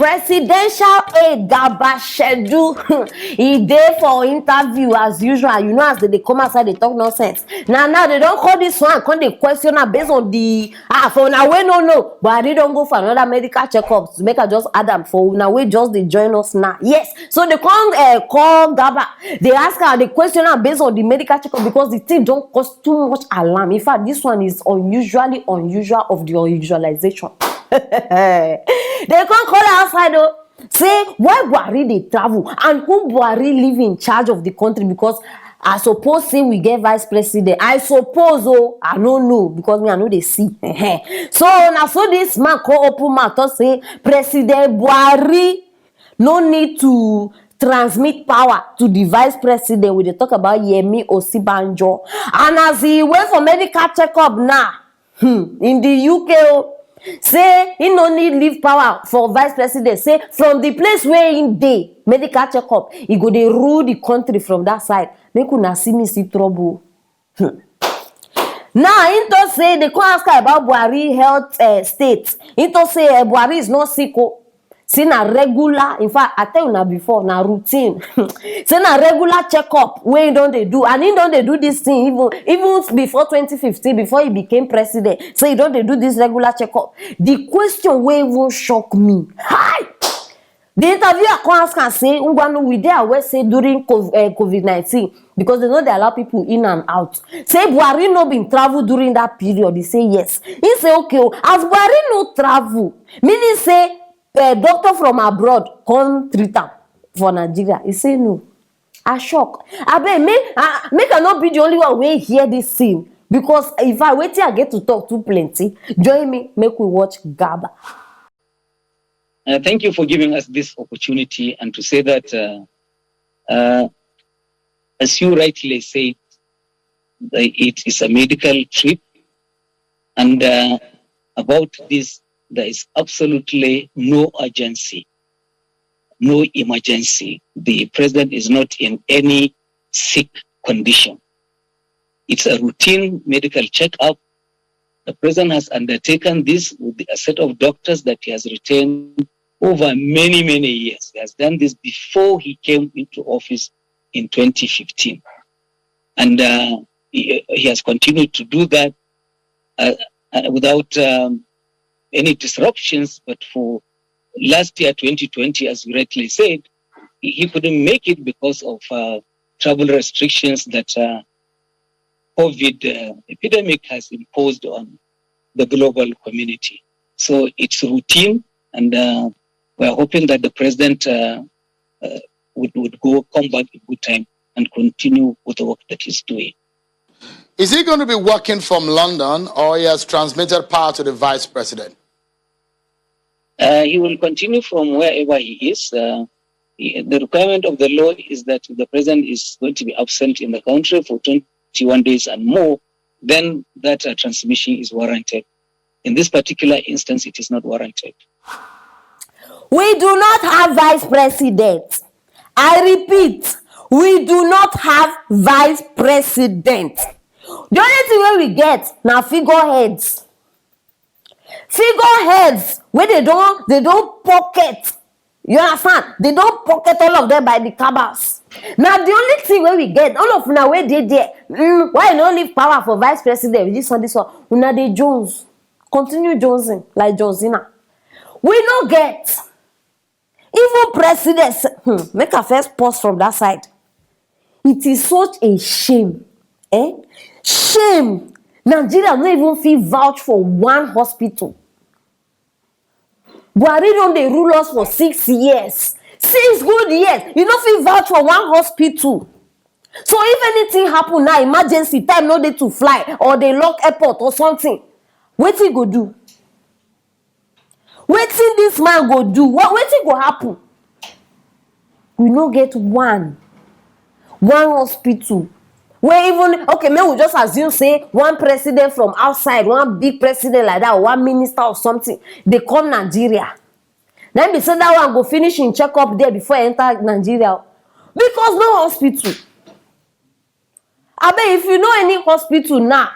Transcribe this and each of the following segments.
Presidential aide Garba Shehu, he there for interview as usual. You know, as they come outside, they talk nonsense. Now they don't call this one, come they question her based on the for now we no. But they don't go for another medical checkup to make her just add them for now we just they join us now. Yes, so they come call Garba. They ask her, they question her based on the medical checkup because the thing don't cause too much alarm. In fact, this one is unusually unusual of the unusualization. They can't call her outside though. Say why Buhari they travel and who Buhari live in charge of the country, because I suppose say we get vice president. I suppose I don't know because me I know they see. So now so this man call open mouth to say President Buhari no need to transmit power to the vice president. We dey talk about Osinbajo, and as he went for medical checkup now in the UK. Say he no need leave power for vice president. Say from the place where he dey medical checkup, he go dey rule the country from that side. Make una see me see trouble. Now he to say they come ask her about Buhari health state. He to say Buhari is not sick. Say na regular, in fact, I tell you now before, na routine. Say na regular checkup where he don't they do, and he don't they do this thing even before 2015, before he became president. So he don't they do this regular checkup. The question where even shock me. Hi! The interviewer come ask and say, we there where say during COVID-19 because they know they allow people in and out. Say Buhari no been travel during that period. He say yes. He say okay. As Buhari no travel, meaning say. Doctor from abroad come treat am for Nigeria. He say no. I shock. Abeg make I not be the only one wey hear this thing, because if I wait till I get to talk too plenty, join me make we watch Garba. Thank you for giving us this opportunity and to say that as you rightly said, it is a medical trip, and about this. There is absolutely no urgency, no emergency. The president is not in any sick condition. It's a routine medical checkup. The president has undertaken this with a set of doctors that he has retained over many, many years. He has done this before he came into office in 2015. And he has continued to do that without any disruptions, but for last year, 2020, as you rightly said, he couldn't make it because of travel restrictions that COVID epidemic has imposed on the global community. So it's routine, and we're hoping that the president would come back in good time and continue with the work that he's doing. Is he going to be working from London, or he has transmitted power to the vice president? He will continue from wherever he is. The requirement of the law is that the president is going to be absent in the country for 21 days and more, then that transmission is warranted. In this particular instance, it is not warranted. We do not have vice president. I repeat, we do not have vice president. The only thing where we get now figureheads. Figureheads where they don't pocket. You understand? They don't pocket all of them by the cabals. Now the only thing where we get, all of now where they there. Why don't leave power for vice president? This one. Una they Jones. Continue Jonesing like Johnsina. We no get. Even presidents. Make a first pause from that side. It is such a shame. Shame. Nigeria don't even feel vouch for one hospital. Buhari don't they rule us for 6 years. 6 good years. You don't feel vouch for one hospital. So if anything happen now, emergency time, no day to fly, or they lock airport or something, what he go do? Wetin this man go do? Wetin go happen? We no get one hospital. Where even, okay, may we just assume, say, one president from outside, one big president like that, or one minister or something, they come Nigeria. Then they say that one go finish in checkup there before enter Nigeria. Because no hospital. I bet if you know any hospital now,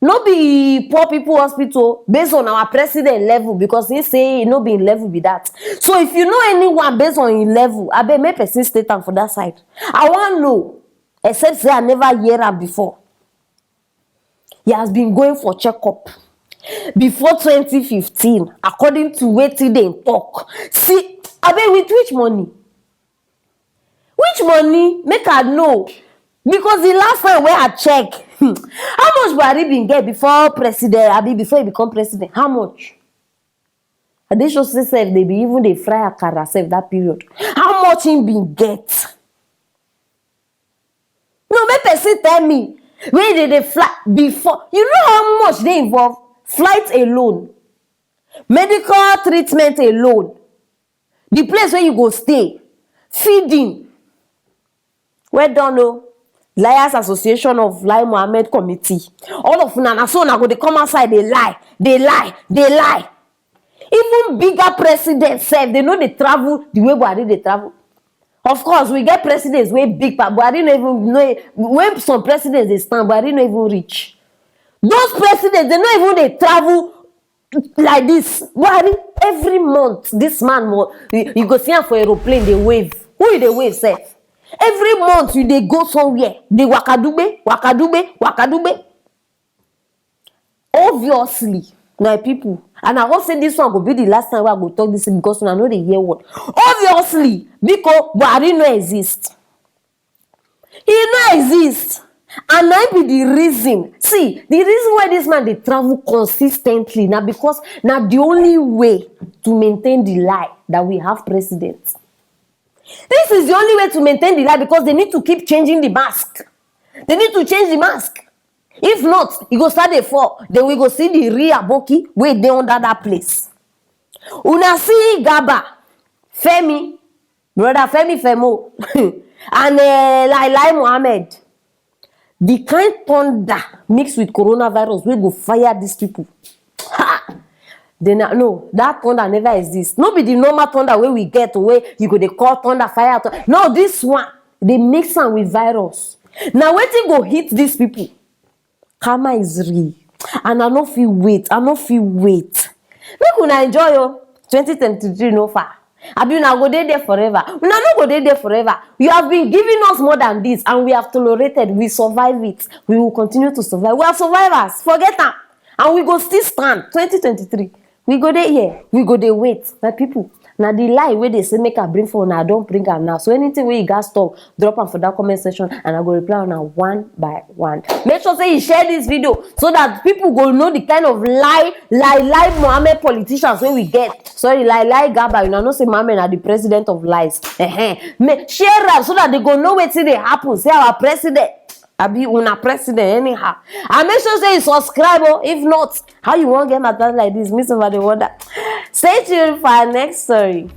No be poor people hospital based on our president level, because he say he no be in level be that. So if you know anyone based on in level, I bet make person state am for that side. I want know, except say I never hear am before. He has been going for checkup before 2015, according to wetin dem talk. See, I bet with which money? Which money? Make I know. Because the last time wey I check, how much Buhari bin get before president, abi before he become president? How much? And they show say sef they be even dey fry akara sef that period. How much him bin get? No, make person tell me when they fly before. You know how much they involve? Flight alone, medical treatment alone, the place where you go stay, feeding. Well done, oh. Liars Association of Lai Mohammed Committee. All of una so na go dey come outside, they lie. Even bigger presidents sef, they know they travel the way Buhari they travel. Of course, we get presidents way big, but Buhari no even know. When some presidents they stand, Buhari no even reach. Those presidents, they no even they travel like this. Buhari every month, this man you go see him for aeroplane, they wave. Who they wave sef? Every month you dey go somewhere, they wakadube. Obviously, my people, and I hope say this one will be the last time I go talk this because I know they hear what. Obviously, because Buhari no exist. He no exist. And that be the reason. See, the reason why this man they travel consistently now, because now the only way to maintain the lie that we have presidents. This is the only way to maintain the lie, because they need to keep changing the mask. They need to change the mask. If not, it go start the fall. Then we go see the real Aboki where they under that place. Una see Garba, Femi, brother Femi Femo, and Lai Mohammed. The kind thunder mixed with coronavirus will go fire these people. Ha! No, that thunder never exists. No be the normal thunder where we get away. You go they call thunder fire. No, this one they mix am with virus. Now wetin go hit these people? Karma is real, and I no fit wait. Make una enjoy yo. 2023 no far. Abi una go dey there forever. Una no go dey there forever. You have been giving us more than this, and we have tolerated. We survive it. We will continue to survive. We are survivors. Forget am. And we go still stand. 2023. We go there here. We go there wait. My people. Now the lie where they say make a bring for now, don't bring am now. So anything where you guys talk, drop am for that comment section, and I go reply on now one by one. Make sure say you share this video so that people go know the kind of lie Mohammed politicians when we get. Sorry, lie Garba. You know say Mohammed are the president of lies. Share am so that they go know wetin dey happen. Say our president. Abi una president anyhow. And make sure say you subscribe. If not, how you won't get my thoughts like this? Miss over the wonder. Stay tuned for our next story.